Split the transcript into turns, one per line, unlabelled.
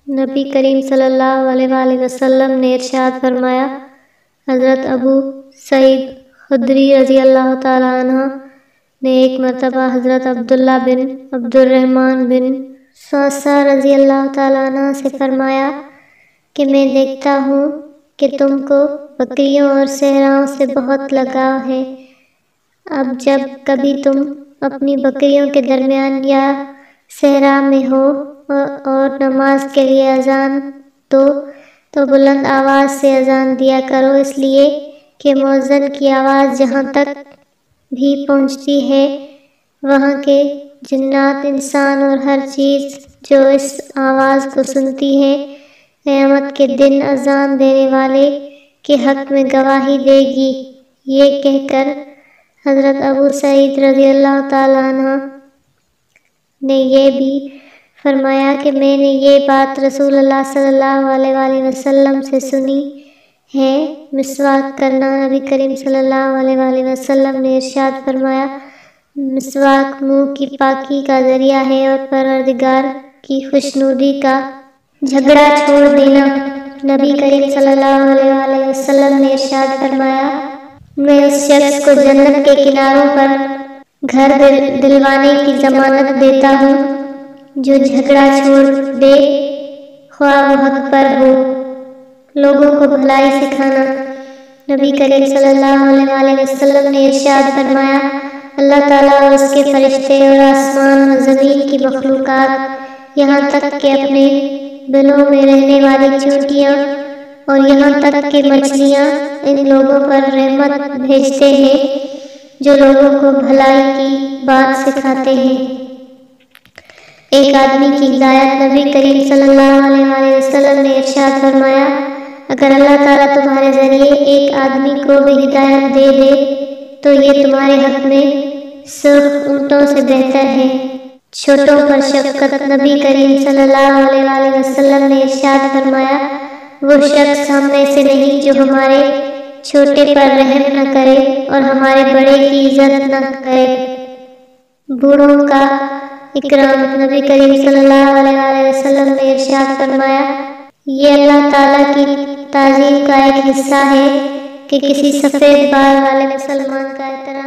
نبی کریم صلی اللہ علیہ وآلہ وسلم نے ارشاد فرمایا، حضرت ابو سعید خدری رضی اللہ تعالیٰ عنہ نے ایک مرتبہ حضرت عبداللہ بن عبد الرحمن بن صعصع رضی اللہ تعالیٰ عنہ سے فرمایا کہ میں دیکھتا ہوں کہ تم کو بکریوں اور صحراؤں سے بہت لگاؤ ہے۔ اب جب کبھی تم اپنی بکریوں کے درمیان یا صحرا میں ہو اور نماز کے لیے اذان تو بلند آواز سے اذان دیا کرو، اس لیے کہ مؤذن کی آواز جہاں تک بھی پہنچتی ہے وہاں کے جنات، انسان اور ہر چیز جو اس آواز کو سنتی ہے قیامت کے دن اذان دینے والے کے حق میں گواہی دے گی۔ یہ کہہ کر حضرت ابو سعید رضی اللہ تعالیٰ عنہ نے یہ بھی فرمایا کہ میں نے یہ بات رسول اللہ صلی اللہ علیہ وآلہ وسلم سے سنی ہے۔ مسواک کرنا، نبی کریم صلی اللہ علیہ وآلہ وسلم نے ارشاد فرمایا، مسواک منہ کی پاکی کا ذریعہ ہے اور پروردگار کی خوشنودی کا جھگڑا چھوڑ دینا۔ نبی کریم صلی اللہ علیہ وآلہ وسلم نے ارشاد فرمایا، میں اس شخص کو جنت کے کناروں پر گھر دلوانے کی ضمانت دیتا ہوں جو جھگڑا چھوڑ دے، خواہ وہ حق پر ہو۔ لوگوں کو بھلائی سکھانا، نبی کریم صلی اللہ علیہ وآلہ وسلم نے ارشاد فرمایا، اللہ تعالیٰ اور اس کے فرشتے اور آسمان و زمین کی مخلوقات، یہاں تک کہ اپنے بلوں میں رہنے والی چیونٹیاں اور یہاں تک کہ مچھلیاں، ان لوگوں پر رحمت بھیجتے ہیں جو لوگوں کو بھلائی کی بات سکھاتے ہیں۔ ایک آدمی کی ہدایت، نبی کریم صلی اللہ علیہ وآلہ وسلم نے ارشاد فرمایا، اگر اللہ تعالیٰ تمہارے ذریعے ایک آدمی کو بھی ہدایت دے دے تو یہ تمہارے حق میں سرخ اونٹوں سے بہتر ہے۔ چھوٹوں پر شفقت، نبی کریم صلی اللہ علیہ وآلہ وسلم نے ارشاد فرمایا، وہ شخص ہم میں سے نہیں جو ہمارے چھوٹے پر رحم نہ کرے اور ہمارے بڑے کی عزت نہ کرے۔ بوڑھوں کا اکرام، نبی کریم صلی اللہ علیہ وآلہ وسلم نے ارشاد فرمایا، یہ اللہ تعالیٰ کی تعظیم کا ایک حصہ ہے کہ کسی سفید بال والے مسلمان کا احترام